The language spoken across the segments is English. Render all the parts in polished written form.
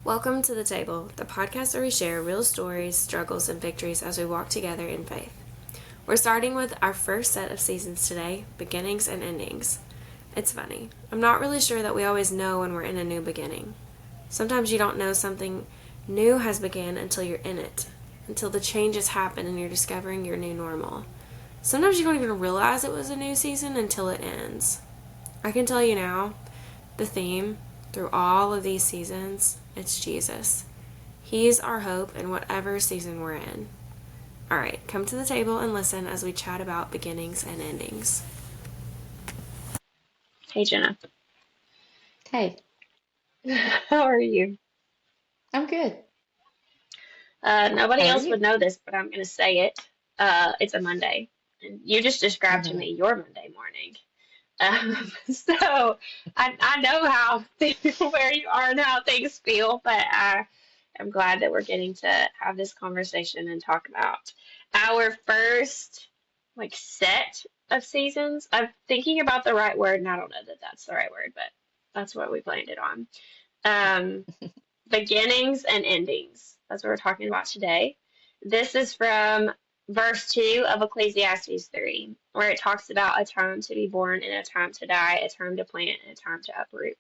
Welcome to The Table, the podcast where we share real stories, struggles, and victories as we walk together in faith. We're starting with our first set of seasons today, beginnings and endings. It's funny. I'm not really sure that we always know when we're in a new beginning. Sometimes you don't know something new has begun until you're in it, until the changes happen and you're discovering your new normal. Sometimes you don't even realize it was a new season until it ends. I can tell you now, the theme through all of these seasons, it's Jesus. He's our hope in whatever season we're in. All right, come to the table and listen as we chat about beginnings and endings. Hey, Jenna. Hey, How are you? I'm good. Nobody How are else would you? know this, but I'm going to say it. It's a Monday. And you just described to hmm me your Monday morning. So I know how where you are and how things feel, but I am glad that we're getting to have this conversation and talk about our first set of seasons. I'm thinking about the right word, and I don't know that that's the right word, but that's what we blamed it on. Um, Beginnings and endings. That's what we're talking about today. This is from verse 2 of Ecclesiastes 3, where it talks about a time to be born and a time to die, a time to plant and a time to uproot.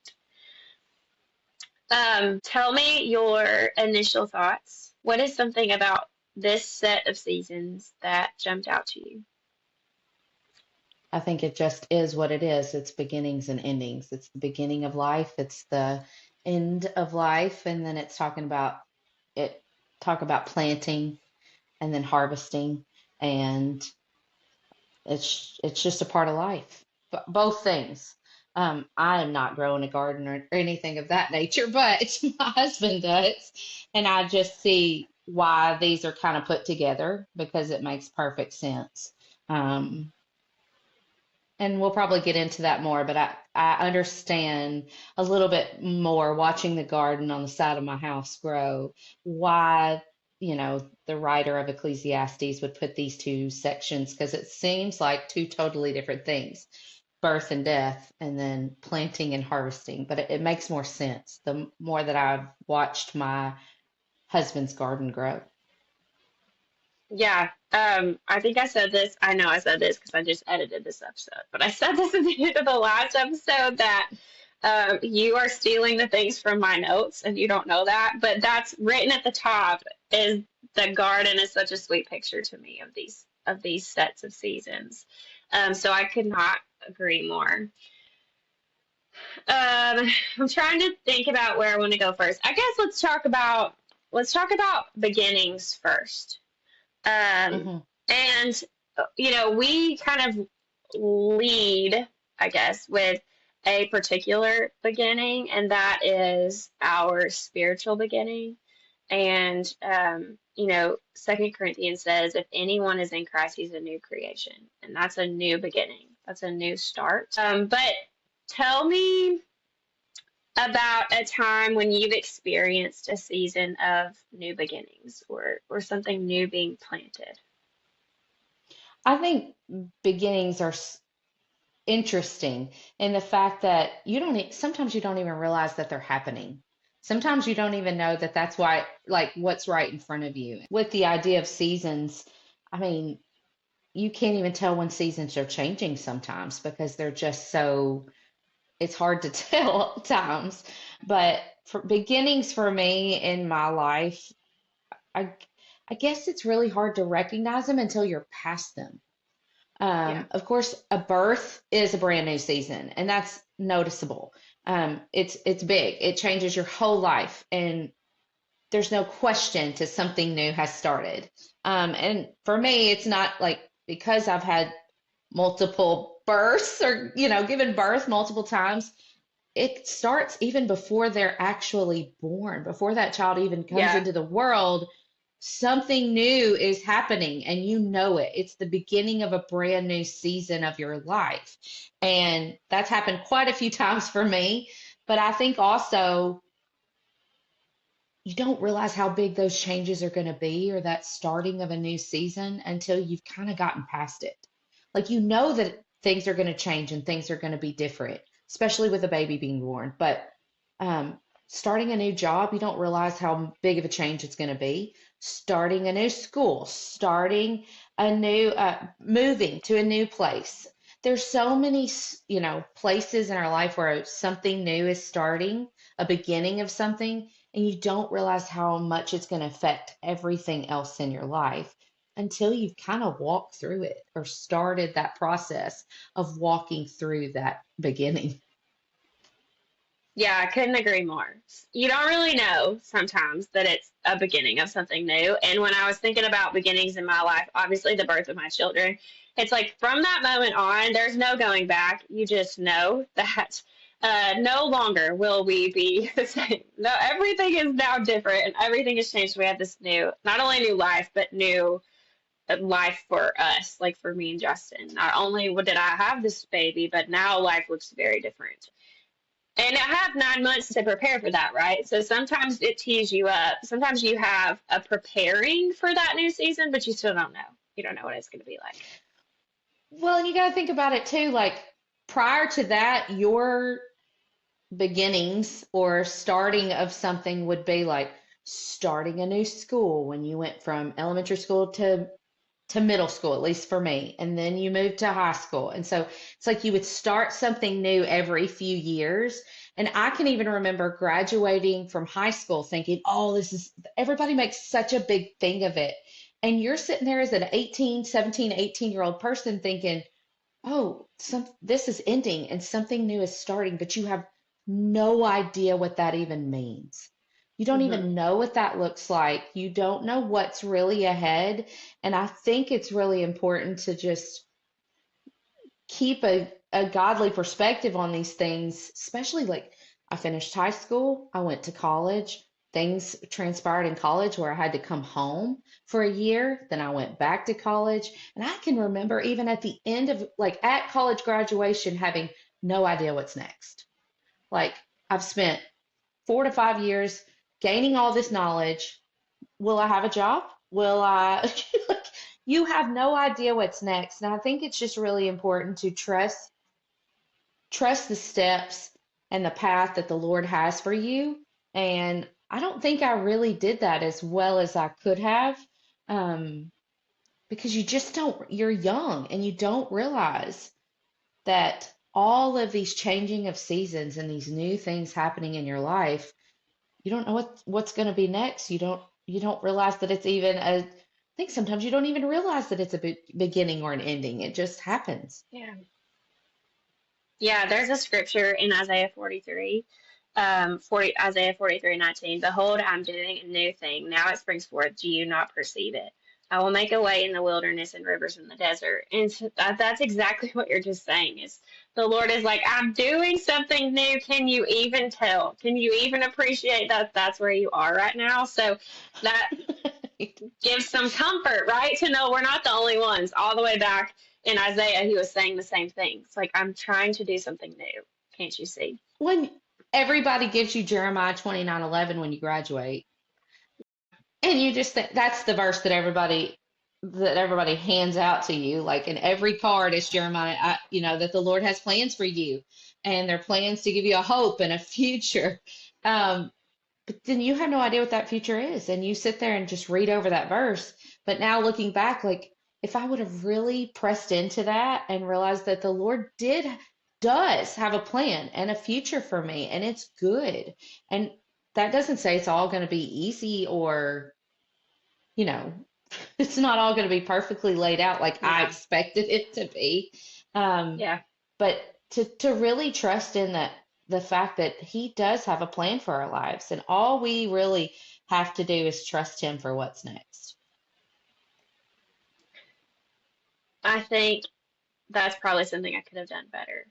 Tell me your initial thoughts. What is something about this set of seasons that jumped out to you? I think it just is what it is. It's beginnings and endings. It's the beginning of life. It's the end of life, and then it's it. Talk about planting and then harvesting, and it's just a part of life. But both things. I am not growing a garden or anything of that nature, but my husband does, and I just see why these are kind of put together because it makes perfect sense. Um, and we'll probably get into that more, but I understand a little bit more watching the garden on the side of my house grow, why, the writer of Ecclesiastes would put these two sections because it seems like two totally different things, birth and death, and then planting and harvesting. But it makes more sense the more that I've watched my husband's garden grow. Yeah, I think I said this. I know I said this because I just edited this episode, but I said this at the end of the last episode that you are stealing the things from my notes, and you don't know that, but that's written at the top. Is the garden is such a sweet picture to me of these sets of seasons. So I could not agree more. I'm trying to think about where I want to go first. I guess let's talk about beginnings first. Um, hmm and we kind of lead, I guess, with a particular beginning, and that is our spiritual beginning. And Second Corinthians says, if anyone is in Christ, he's a new creation, and that's a new beginning. That's a new start. But tell me about a time when you've experienced a season of new beginnings or something new being planted. I think beginnings are interesting in the fact that sometimes you don't even realize that they're happening. Sometimes you don't even know that that's why, like, what's right in front of you. With the idea of seasons, I mean, you can't even tell when seasons are changing sometimes because they're just so, it's hard to tell at times. But for beginnings for me in my life, I I guess it's really hard to recognize them until you're past them. Yeah. Of course, a birth is a brand new season, and that's noticeable. It's big. It changes your whole life, and there's no question to something new has started. And for me, it's not like because I've had multiple births or given birth multiple times. It starts even before they're actually born, before that child even comes Yeah. into the world. Something new is happening and you know it. It's the beginning of a brand new season of your life. And that's happened quite a few times for me. But I think also you don't realize how big those changes are going to be or that starting of a new season until you've kind of gotten past it. Like you know that things are going to change and things are going to be different, especially with a baby being born. But um, Starting a new job, you don't realize how big of a change it's going to be. Starting a new school, starting a new, moving to a new place. There's so many, places in our life where something new is starting, a beginning of something, and you don't realize how much it's going to affect everything else in your life until you've kind of walked through it or started that process of walking through that beginning. Yeah, I couldn't agree more. You don't really know sometimes that it's a beginning of something new. And when I was thinking about beginnings in my life, obviously the birth of my children, it's like from that moment on, there's no going back. You just know that no longer will we be the same. No, everything is now different and everything has changed. We have this new, not only new life, but new life for us, like for me and Justin. Not only did I have this baby, but now life looks very different. And I have 9 months to prepare for that, right? So sometimes it tees you up. Sometimes you have a preparing for that new season, but you still don't know. You don't know what it's going to be like. Well, and you got to think about it too. Like prior to that, your beginnings or starting of something would be like starting a new school when you went from elementary school to middle school, at least for me, and then you moved to high school. And so it's like you would start something new every few years. And I can even remember graduating from high school thinking, oh, this is, everybody makes such a big thing of it. And you're sitting there as an 18, 17, 18-year-old person thinking, oh, this is ending and something new is starting, but you have no idea what that even means. You don't Hmm. even know what that looks like. You don't know what's really ahead. And I think it's really important to just keep a godly perspective on these things, especially like I finished high school, I went to college. Things transpired in college where I had to come home for a year. Then I went back to college. And I can remember even at the end of, like, at college graduation, having no idea what's next. Like, I've spent 4 to 5 years gaining all this knowledge. Will I have a job? Will I? Like, you have no idea what's next. And I think it's just really important to trust the steps and the path that the Lord has for you. And I don't think I really did that as well as I could have, um, because you just don't, you're young and you don't realize that all of these changing of seasons and these new things happening in your life, you don't know what's going to be next. You don't realize that it's even a, I think sometimes you don't even realize that it's a beginning or an ending. It just happens. Yeah. Yeah, there's a scripture in Isaiah 43, 19. Behold, I'm doing a new thing. Now it springs forth. Do you not perceive it? I will make a way in the wilderness and rivers in the desert. And so that's exactly what you're just saying is the Lord is like, I'm doing something new. Can you even tell? Can you even appreciate that that's where you are right now? So that gives some comfort, right? To know we're not the only ones. All the way back in Isaiah, he was saying the same thing. It's like, I'm trying to do something new. Can't you see? When everybody gives you Jeremiah 29:11 when you graduate, and you just think that's the verse that everybody hands out to you, like in every card is Jeremiah, that the Lord has plans for you, and they're plans to give you a hope and a future. Um, but then you have no idea what that future is, and you sit there and just read over that verse. But now looking back, like if I would have really pressed into that and realized that the Lord does have a plan and a future for me, and it's good. And that doesn't say it's all going to be easy or, you know, it's not all going to be perfectly laid out like I Yeah. expected it to be. Um, Yeah. but to really trust in the fact that He does have a plan for our lives, and all we really have to do is trust Him for what's next. I think that's probably something I could have done better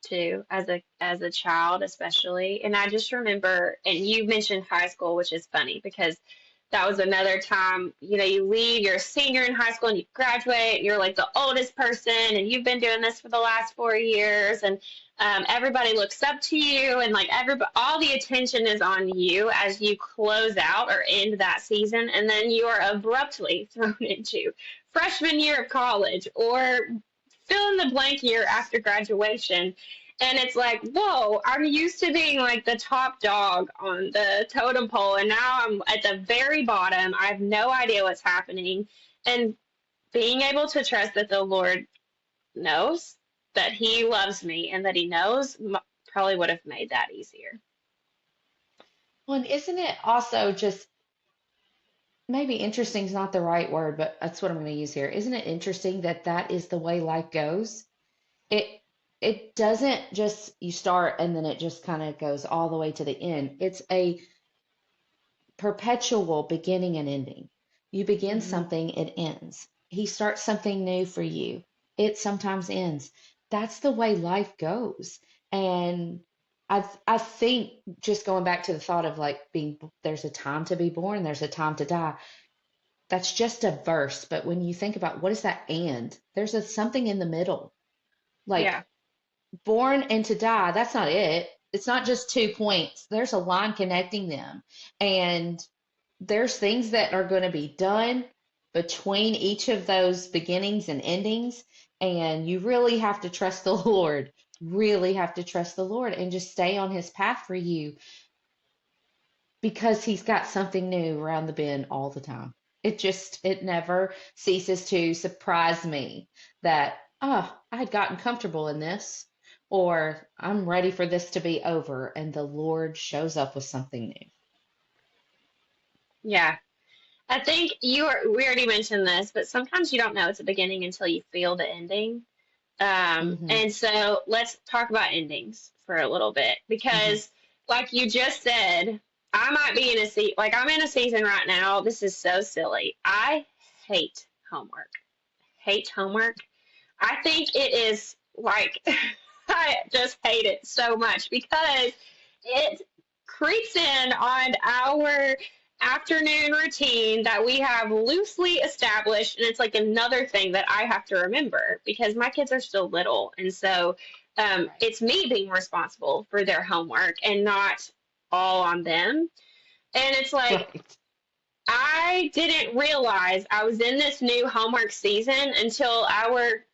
too as a child especially. And I just remember, and you mentioned high school, which is funny because that was another time, you leave, you're a senior in high school and you graduate, you're like the oldest person and you've been doing this for the last 4 years, and everybody looks up to you, and like everybody, all the attention is on you as you close out or end that season, and then you are abruptly thrown into freshman year of college or fill in the blank year after graduation. And it's like, whoa, I'm used to being like the top dog on the totem pole, and now I'm at the very bottom. I have no idea what's happening. And being able to trust that the Lord knows, that He loves me, and that He knows probably would have made that easier. Well, and isn't it also just maybe interesting is not the right word, but that's what I'm going to use here. Isn't it interesting that that is the way life goes? It it doesn't just you start and then it just kind of goes all the way to the end. It's a perpetual beginning and ending. You begin Hmm. something, it ends. He starts something new for you. It sometimes ends. That's the way life goes. And I think just going back to the thought of like being there's a time to be born, there's a time to die. That's just a verse, but when you think about what is that and, there's a something in the middle. Like Yeah. born and to die, that's not it. It's not just 2 points. There's a line connecting them. And there's things that are going to be done between each of those beginnings and endings. And you really have to trust the Lord, really have to trust the Lord and just stay on his path for you because he's got something new around the bend all the time. It never ceases to surprise me that, oh, I had gotten comfortable in this, or I'm ready for this to be over, and the Lord shows up with something new. Yeah. I think we already mentioned this, but sometimes you don't know it's a beginning until you feel the ending. Hmm. And so let's talk about endings for a little bit Hmm. because, like you just said, I might be in like I'm in a season right now. This is so silly. I hate homework. Hate homework. I think it is like I just hate it so much because it creeps in on our afternoon routine that we have loosely established, and it's like another thing that I have to remember because my kids are still little, and so Right. it's me being responsible for their homework and not all on them. And it's like Right. I didn't realize I was in this new homework season until our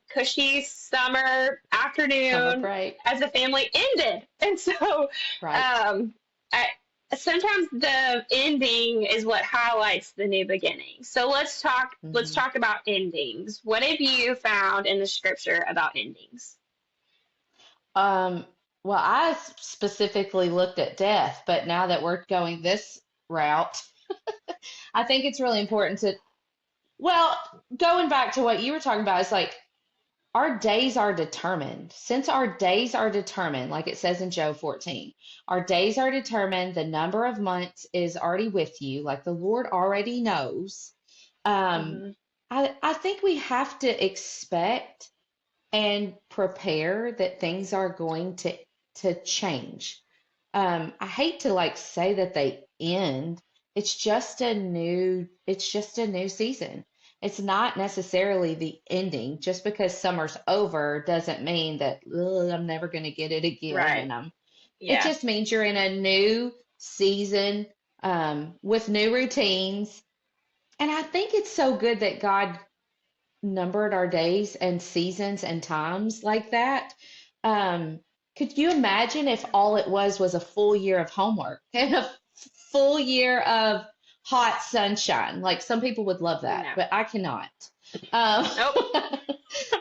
cushy summer Summer afternoon break. as a family ended. And so Right. um, I, sometimes the ending is what highlights the new beginning. So let's Hmm. talk about endings. What have you found in the scripture about endings? Um, well, I specifically looked at death, but now that we're going this route, I think it's really important to, well, going back to what you were talking about, it's like our days are determined. Since our days are determined, like it says in Job 14, our days are determined, the number of months is already with you, like the Lord already knows. Um, Hmm. I think we have to expect and prepare that things are going to change. I hate to like say that they end. It's just a new season. It's not necessarily the ending. Just because summer's over doesn't mean that "Ugh, I'm never going to get it again. Right. And it Yeah. just means you're in a new season with new routines. And I think it's so good that God numbered our days and seasons and times like that. Um, could you imagine if all it was a full year of homework and a full year of hot sunshine? Like some people would love that, No. but I cannot. Um, Nope.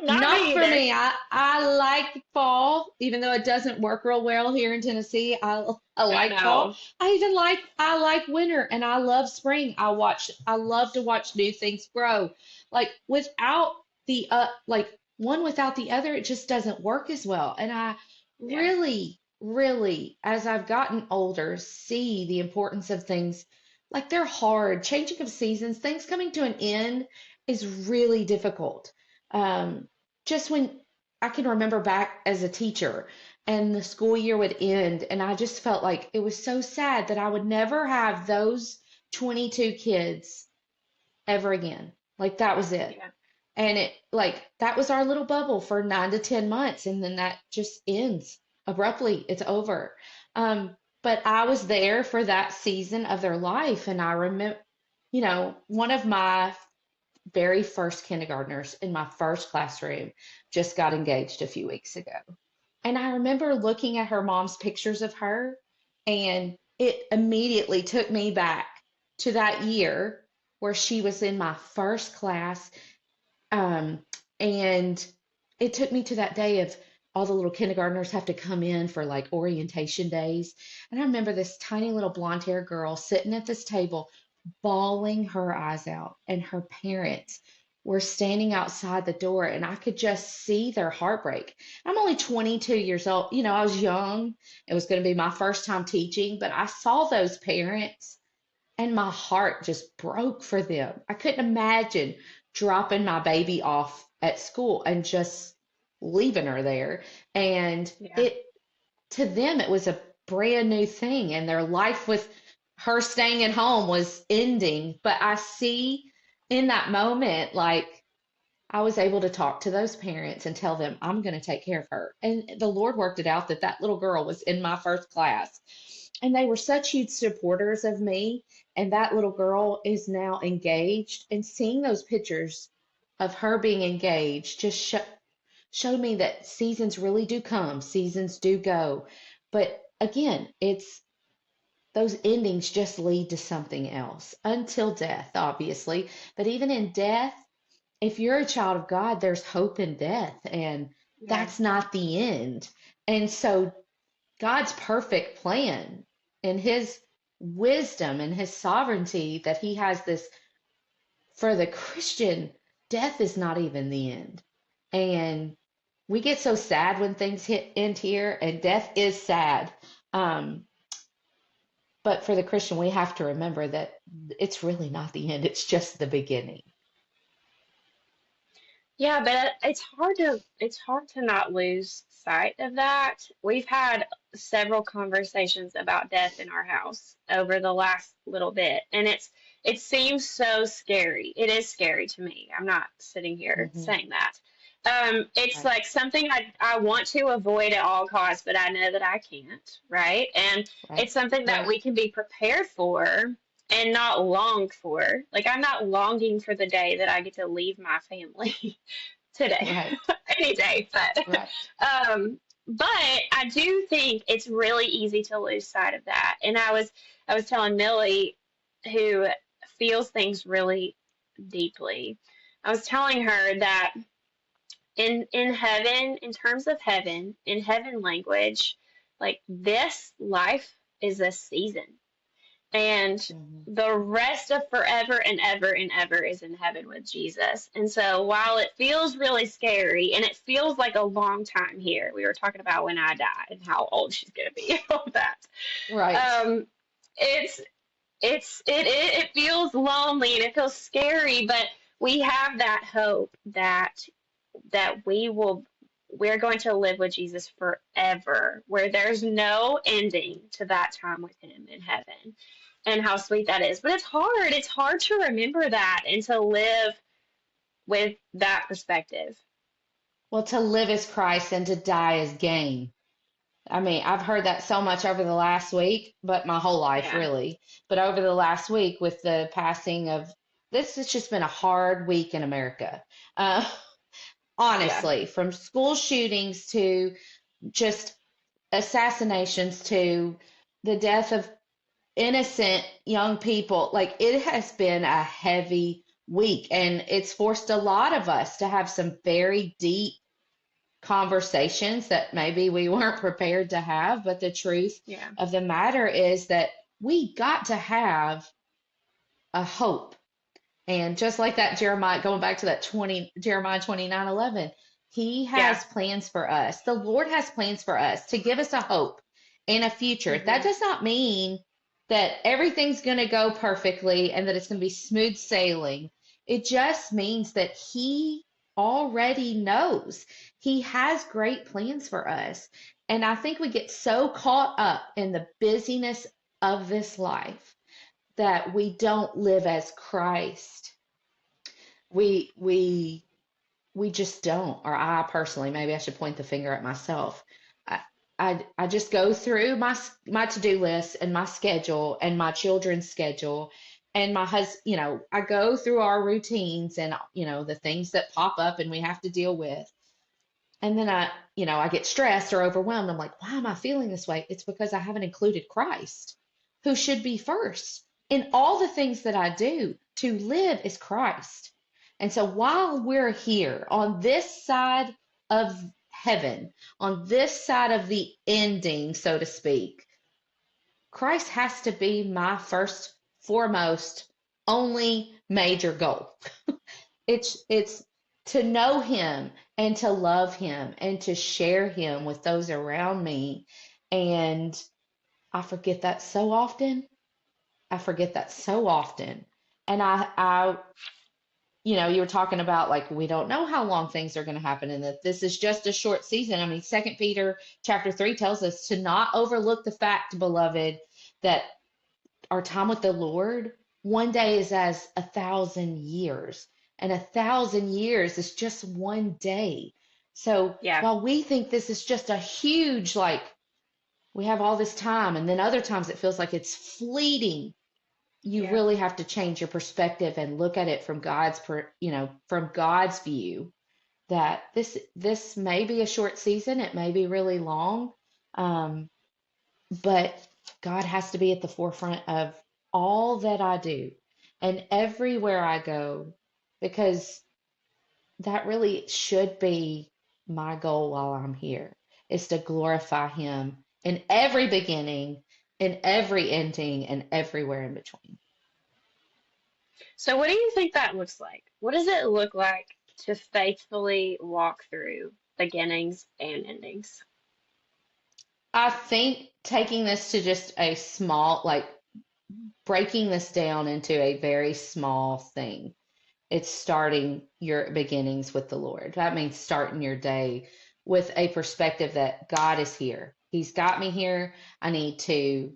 Not not me for either. me. I like fall, even though it doesn't work real well here in Tennessee. I I like fall. know. I like winter and I love spring. I love to watch new things grow. Like without the like one without the other, it just doesn't work as well. And I Yeah. really, really, as I've gotten older, see the importance of things like they're hard. Changing of seasons, things coming to an end is really difficult. Um, just when I can remember back as a teacher and the school year would end, and I just felt like it was so sad that I would never have those 22 kids ever again. Like that was it. Yeah. And it like that was our little bubble for 9 to 10 months, and then that just ends abruptly. It's over. But I was there for that season of their life, and I remember, one of my very first kindergartners in my first classroom just got engaged a few weeks ago. And I remember looking at her mom's pictures of her, and it immediately took me back to that year where she was in my first class. Um, and it took me to that day of all the little kindergartners have to come in for like orientation days. And I remember this tiny little blonde haired girl sitting at this table, bawling her eyes out, and her parents were standing outside the door, and I could just see their heartbreak. I'm only 22 years old. I was young. It was going to be my first time teaching, but I saw those parents and my heart just broke for them. I couldn't imagine dropping my baby off at school and just leaving her there. And Yeah. it to them it was a brand new thing, and their life with her staying at home was ending. But I see in that moment, like, I was able to talk to those parents and tell them I'm going to take care of her. And the Lord worked it out that that little girl was in my first class. And they were such huge supporters of me. And that little girl is now engaged. And seeing those pictures of her being engaged just showed me that seasons really do come, seasons do go. But again, it's those endings just lead to something else until death, obviously. But even in death, if you're a child of God, there's hope in death, and Yeah. that's not the end. And so God's perfect plan and his wisdom and his sovereignty that he has this for the Christian, death is not even the end. And we get so sad when things end here, and death is sad. Um, but for the Christian, we have to remember that it's really not the end, it's just the beginning. Yeah, but it's hard to not lose sight of that. We've had several conversations about death in our house over the last little bit, and it seems so scary. It is scary to me. I'm not sitting here Hmm. saying that. It's Right, like something I want to avoid at all costs, but I know that I can't, right? And right, it's something that right, we can be prepared for and not long for. Like I'm not longing for the day that I get to leave my family today, right, any day. But right. um, but I do think it's really easy to lose sight of that. And I was telling Millie, who feels things really deeply. I was telling her that in heaven, in terms of heaven, in heaven language, like this life is a season and Hmm. the rest of forever and ever is in heaven with Jesus. And so while it feels really scary and it feels like a long time here, we were talking about when I die and how old she's gonna be, all that. Right. Um, it's it feels lonely and it feels scary, but we have that hope that we're going to live with Jesus forever, where there's no ending to that time with him in heaven. And how sweet that is. But it's hard. It's hard to remember that and to live with that perspective. Well, to live as Christ and to die as gain. I mean, I've heard that so much over the last week, but my whole life, Yeah. really. But over the last week, with the passing of this, has just been a hard week in America. Uh, Yeah. honestly, from school shootings to just assassinations to the death of innocent young people. Like, it has been a heavy week, and it's forced a lot of us to have some very deep conversations that maybe we weren't prepared to have. But the truth Yeah. of the matter is that we got to have a hope. And just like that, Jeremiah, going back to that Jeremiah 29:11, he Yeah. has plans for us. The Lord has plans for us to give us a hope in a future. That Hmm. does not mean that everything's going to go perfectly and that it's going to be smooth sailing. It just means that he already knows. He has great plans for us. And I think we get so caught up in the busyness of this life that we don't live as Christ. We we we just don't. Or I personally, maybe I should point the finger at myself. I just go through my to-do list and my schedule and my children's schedule and my husband, I go through our routines and the things that pop up and we have to deal with. And then I get stressed or overwhelmed. I'm like, why am I feeling this way? It's because I haven't included Christ, who should be first in all the things that I do. To live is Christ. And so while we're here on this side of heaven, on this side of the ending, so to speak, Christ has to be my first, foremost, only major goal. It's to know him and to love him and to share him with those around me. And I forget that so often. I forget that so often. And you were talking about like we don't know how long things are going to happen and that this is just a short season. I mean, Second Peter chapter 3 tells us to not overlook the fact, beloved, that our time with the Lord one day is as 1,000 years, and 1,000 years is just one day. So Yeah. while we think this is just a huge, like, we have all this time, and then other times it feels like it's fleeting, you Yeah. really have to change your perspective and look at it from from God's view, that this may be a short season, it may be really long, um, but God has to be at the forefront of all that I do and everywhere I go, because that really should be my goal while I'm here, is to glorify Him in every beginning, in every ending, and everywhere in between. So what do you think that looks like? What does it look like to faithfully walk through beginnings and endings? I think taking this to just a small, like breaking this down into a very small thing. It's starting your beginnings with the Lord. That means starting your day with a perspective that God is here. He's got me here. I need to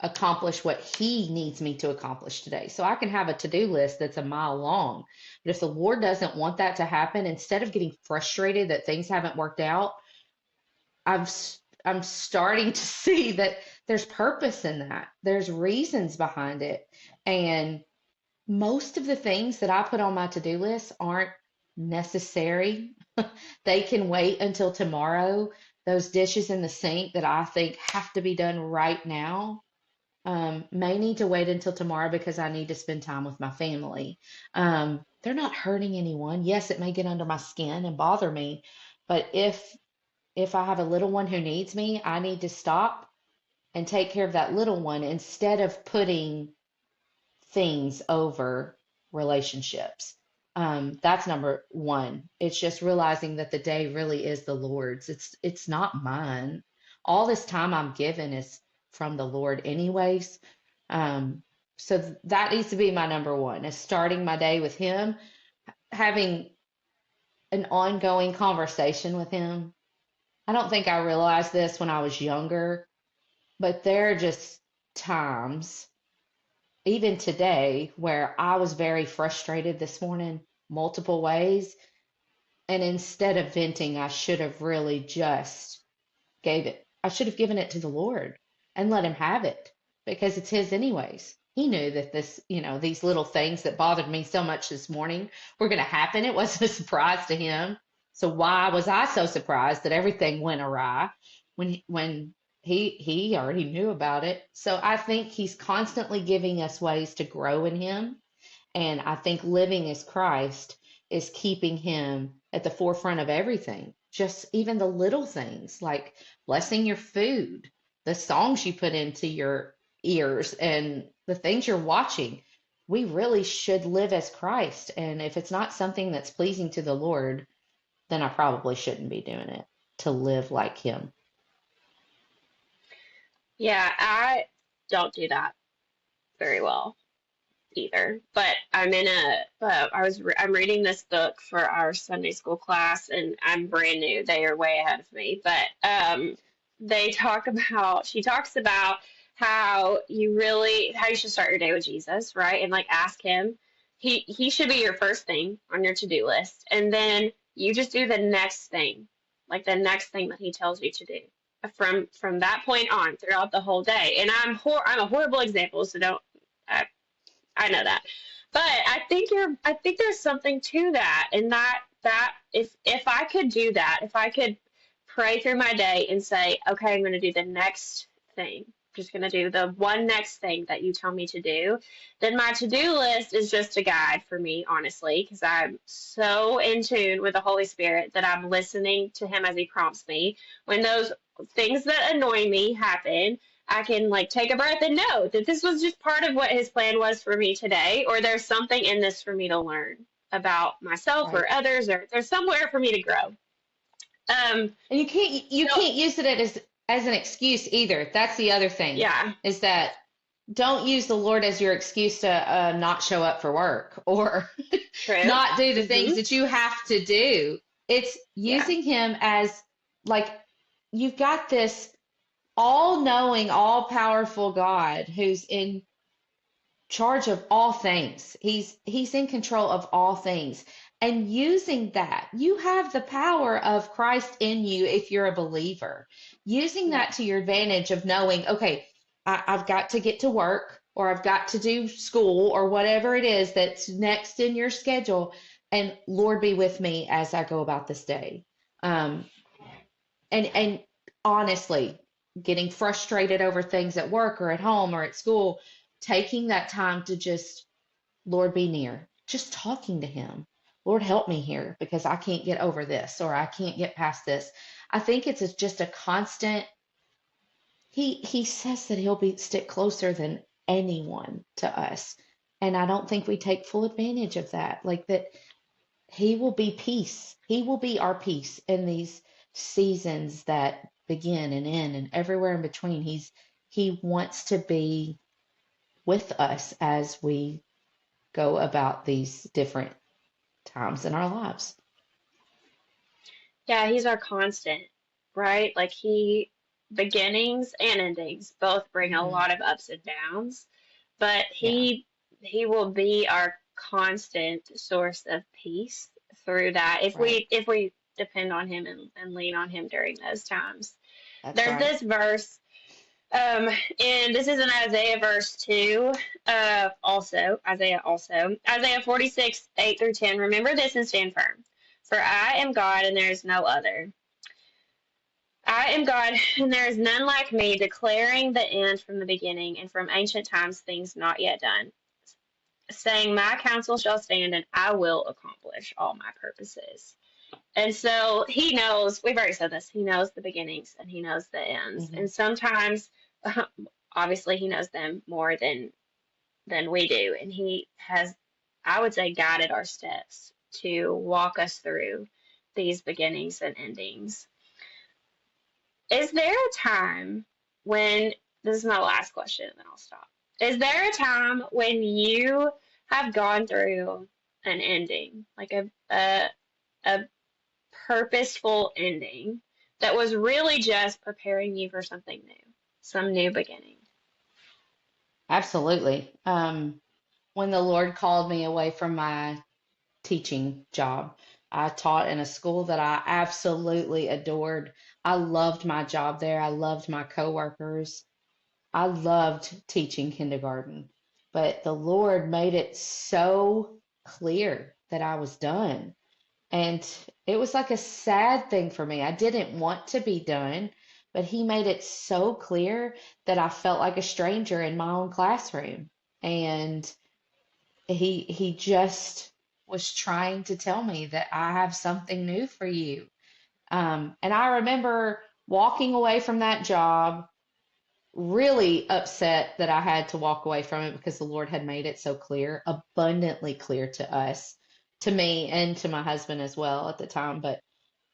accomplish what He needs me to accomplish today. So I can have a to-do list that's a mile long. But if the Lord doesn't want that to happen, instead of getting frustrated that things haven't worked out, I'm I'm starting to see that there's purpose in that. There's reasons behind it. And most of the things that I put on my to-do list aren't necessary. They can wait until tomorrow. Those dishes in the sink that I think have to be done right now may need to wait until tomorrow because I need to spend time with my family. They're not hurting anyone. Yes, it may get under my skin and bother me, but if I have a little one who needs me, I need to stop and take care of that little one instead of putting things over relationships. That's number one. It's just realizing that the day really is the Lord's. It's not mine. All this time I'm given is from the Lord anyways. Um, so that needs to be my number one, is starting my day with Him, having an ongoing conversation with Him. I don't think I realized this when I was younger, but there are just times even today where I was very frustrated this morning, multiple ways. And instead of venting, I should have really just I should have given it to the Lord and let Him have it because it's His anyways. He knew that these little things that bothered me so much this morning were going to happen. It wasn't a surprise to Him. So why was I so surprised that everything went awry when he already knew about it? So I think He's constantly giving us ways to grow in Him. And I think living as Christ is keeping Him at the forefront of everything. Just even the little things like blessing your food, the songs you put into your ears, and the things you're watching. We really should live as Christ. And if it's not something that's pleasing to the Lord, then I probably shouldn't be doing it to live like Him. Yeah, I don't do that very well either. But I'm reading this book for our Sunday school class, and I'm brand new. They are way ahead of me. But she talks about how you should start your day with Jesus, right? And like ask Him. He should be your first thing on your to-do list, and then you just do the next thing, like the next thing that He tells you to do from that point on throughout the whole day. And I'm a horrible example, so don't. I know that. But I think there's something to that, and that that if I could do that, if I could pray through my day and say, okay, I'm going to do the next thing. I'm just going to do the one next thing that you tell me to do. Then my to-do list is just a guide for me, honestly, because I'm so in tune with the Holy Spirit that I'm listening to him as he prompts me. When those things that annoy me happen, I can like take a breath and know that this was just part of what his plan was for me today, or there's something in this for me to learn about myself Right. or others, or there's somewhere for me to grow. And you So can't use it as an excuse either. That's the other thing, yeah, is that don't use the Lord as your excuse to not show up for work or true. not do the things Hmm. that you have to do. It's Yeah, using him as like you've got this all-knowing, all-powerful God who's in charge of all things. He's in control of all things. And using that, you have the power of Christ in you if you're a believer. Using yeah, that to your advantage of knowing, okay, I've got to get to work or I've got to do school or whatever it is that's next in your schedule. And Lord, be with me as I go about this day. Um, and honestly, getting frustrated over things at work or at home or at school, taking that time to just, Lord, be near, just talking to him. Lord, help me here because I can't get over this or I can't get past this. I think it's just a constant. He says that he'll be stick closer than anyone to us, and I don't think we take full advantage of that. Like that, he will be peace. He will be our peace in these seasons that begin and end and everywhere in between. He wants to be with us as we go about these different times in our lives. yeah. He's our constant, right? Like he beginnings and endings both bring a Hmm. lot of ups and downs, but Yeah, he will be our constant source of peace through that right. if we depend on him and lean on him during those times. That's There's right. this verse. And this is in Isaiah verse 2, Isaiah 46, 8 through 10. Remember this and stand firm. For I am God and there is no other. I am God and there is none like me, declaring the end from the beginning and from ancient times things not yet done, saying, my counsel shall stand and I will accomplish all my purposes. And so he knows, we've already said this, he knows the beginnings and he knows the ends. Hmm. And sometimes, obviously, he knows them more than we do. And he has, I would say, guided our steps to walk us through these beginnings and endings. Is there a time when, this is my last question and then I'll stop. Is there a time when you have gone through an ending, like a purposeful ending that was really just preparing you for something new, some new beginning? Absolutely. When the Lord called me away from my teaching job, I taught in a school that I absolutely adored. I loved my job there. I loved my coworkers. I loved teaching kindergarten. But the Lord made it so clear that I was done. And it was like a sad thing for me. I didn't want to be done, but he made it so clear that I felt like a stranger in my own classroom. And he just was trying to tell me that I have something new for you. And I remember walking away from that job really upset that I had to walk away from it because the Lord had made it so clear, abundantly clear to us, to me, and to my husband as well at the time. But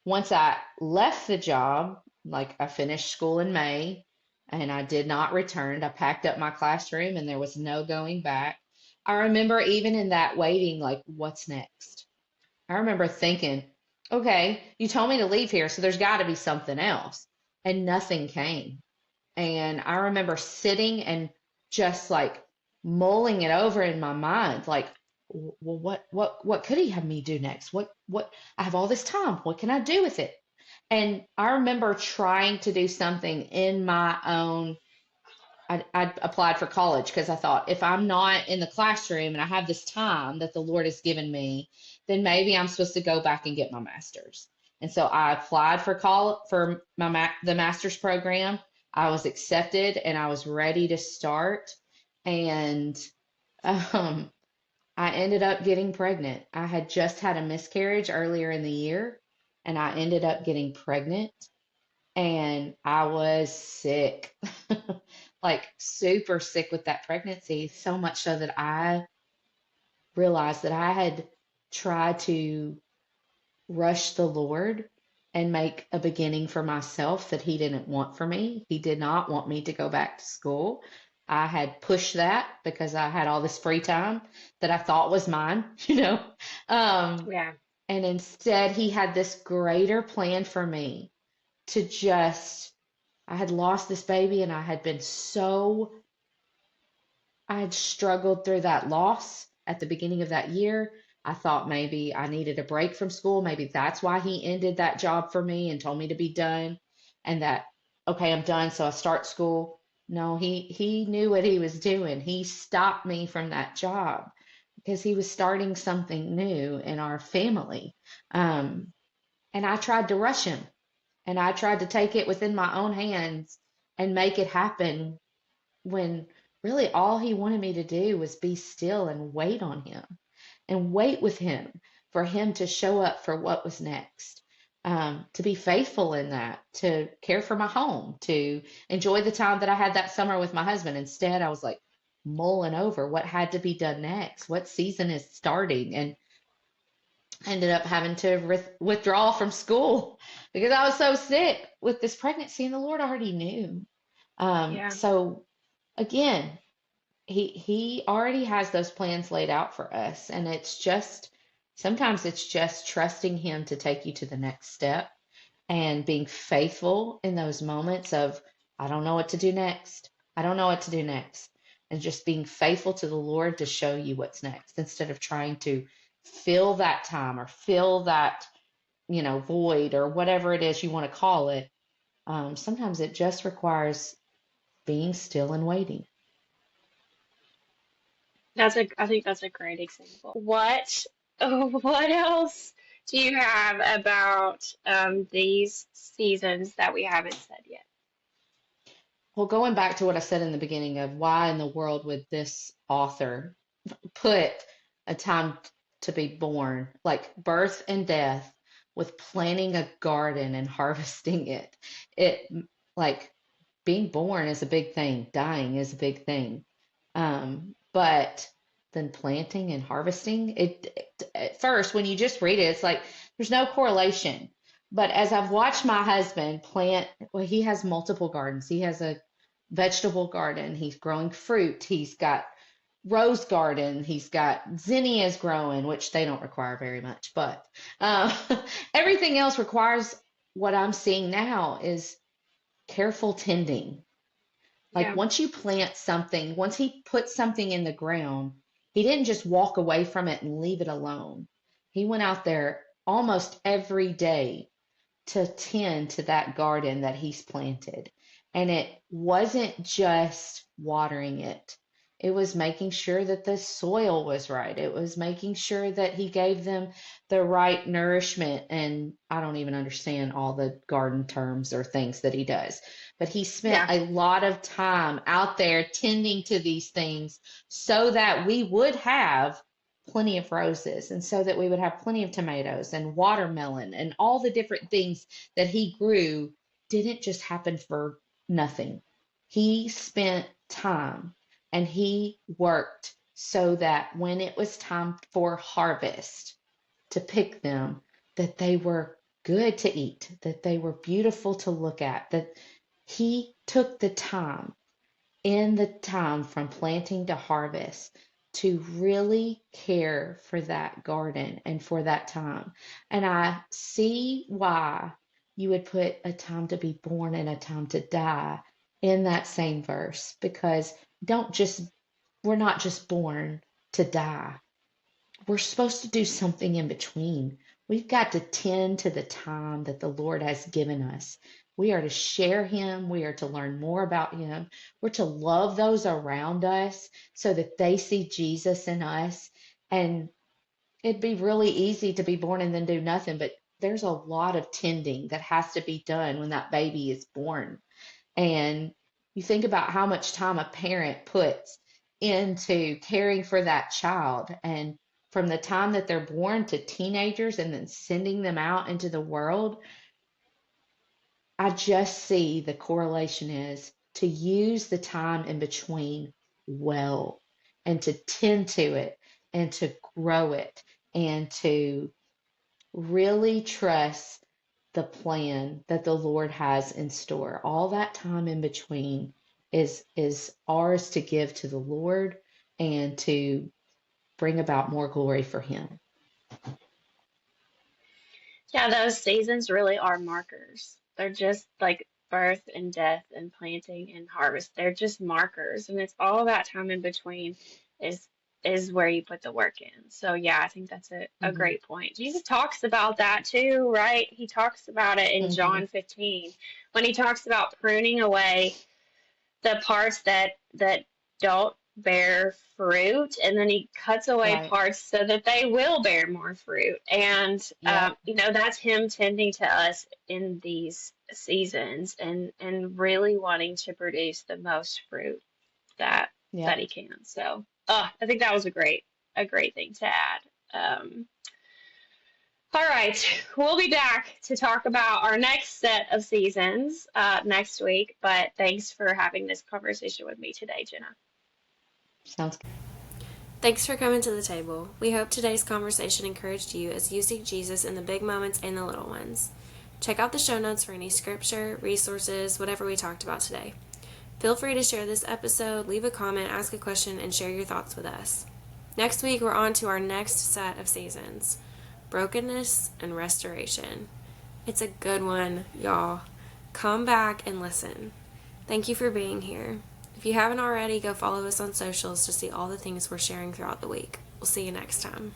once I left the job, like I finished school in May and I did not return, I packed up my classroom and there was no going back. I remember even in that waiting, like, what's next? I remember thinking, okay, you told me to leave here, so there's got to be something else. And nothing came. And I remember sitting and just like mulling it over in my mind, like, well, what could he have me do next? What, I have all this time. What can I do with it? And I remember trying to do something in my own I applied for college because I thought if I'm not in the classroom and I have this time that the Lord has given me, then maybe I'm supposed to go back and get my master's. And so I applied for the master's program. I was accepted and I was ready to start. And um, I ended up getting pregnant. I had just had a miscarriage earlier in the year, and I ended up getting pregnant, and I was sick, like super sick with that pregnancy, so much so that I realized that I had tried to rush the Lord and make a beginning for myself that He didn't want for me. He did not want me to go back to school. I had pushed that because I had all this free time that I thought was mine, you know. Um, Yeah. and instead, He had this greater plan for me to just, I had lost this baby and I had struggled through that loss at the beginning of that year. I thought maybe I needed a break from school. Maybe that's why he ended that job for me and told me to be done and that, okay, I'm done. So I start school. No, he knew what he was doing. He stopped me from that job because he was starting something new in our family. Um, and I tried to rush him and I tried to take it within my own hands and make it happen when really all he wanted me to do was be still and wait on him and wait with him for him to show up for what was next. To be faithful in that, to care for my home, to enjoy the time that I had that summer with my husband. Instead, I was like mulling over what had to be done next, what season is starting, and ended up having to withdraw from school because I was so sick with this pregnancy, and the Lord already knew. Yeah. So again, he already has those plans laid out for us, and it's just sometimes it's just trusting him to take you to the next step and being faithful in those moments of I don't know what to do next. I don't know what to do next. And just being faithful to the Lord to show you what's next instead of trying to fill that time or fill that, void or whatever it is you want to call it. Sometimes it just requires being still and waiting. I think that's a great example. What else do you have about these seasons that we haven't said yet? Well, going back to what I said in the beginning of why in the world would this author put a time to be born, like birth and death, with planting a garden and harvesting it. It like being born is a big thing, dying is a big thing. But then planting and harvesting, at first, when you just read it, it's like there's no correlation. But as I've watched my husband plant, well, he has multiple gardens. He has a vegetable garden. He's growing fruit. He's got rose garden. He's got zinnias growing, which they don't require very much, but uh, everything else requires what I'm seeing now is careful tending. Like Yeah. once you plant something, once he put something in the ground, he didn't just walk away from it and leave it alone. He went out there almost every day to tend to that garden that he's planted. And it wasn't just watering it. It was making sure that the soil was right. It was making sure that he gave them the right nourishment. And I don't even understand all the garden terms or things that he does. But he spent Yeah. a lot of time out there tending to these things so that we would have plenty of roses and so that we would have plenty of tomatoes and watermelon and all the different things that he grew didn't just happen for nothing. He spent time and he worked so that when it was time for harvest to pick them, that they were good to eat, that they were beautiful to look at, that he took the time in the time from planting to harvest to really care for that garden and for that time. And I see why you would put a time to be born and a time to die in that same verse because don't just we're not just born to die. We're supposed to do something in between. We've got to tend to the time that the Lord has given us We are to share him. We are to learn more about him. We're to love those around us so that they see Jesus in us. And it'd be really easy to be born and then do nothing, but there's a lot of tending that has to be done when that baby is born. And you think about how much time a parent puts into caring for that child. And from the time that they're born to teenagers and then sending them out into the world, I just see the correlation is to use the time in between well and to tend to it and to grow it and to really trust the plan that the Lord has in store. All that time in between is ours to give to the Lord and to bring about more glory for him. Yeah, those seasons really are markers. They're just like birth and death and planting and harvest. They're just markers, and it's all that time in between is is where you put the work in. So yeah, I think that's a Hmm. great point. Jesus talks about that too, right? He talks about it in Hmm. John 15 when he talks about pruning away the parts that don't bear fruit, and then he cuts away Right. parts so that they will bear more fruit. And Yep. that's him tending to us in these seasons and really wanting to produce the most fruit that Yep. he can. So I think that was a great thing to add. All right, we'll be back to talk about our next set of seasons next week, but thanks for having this conversation with me today, Jenna. Sounds Thanks for coming to the table. We hope today's conversation encouraged you as you seek Jesus in the big moments and the little ones. Check out the show notes for any scripture, resources, whatever we talked about today. Feel free to share this episode, leave a comment, ask a question, and share your thoughts with us. Next week, we're on to our next set of seasons, brokenness and restoration. It's a good one, y'all. Come back and listen. Thank you for being here. If you haven't already, go follow us on socials to see all the things we're sharing throughout the week. We'll see you next time.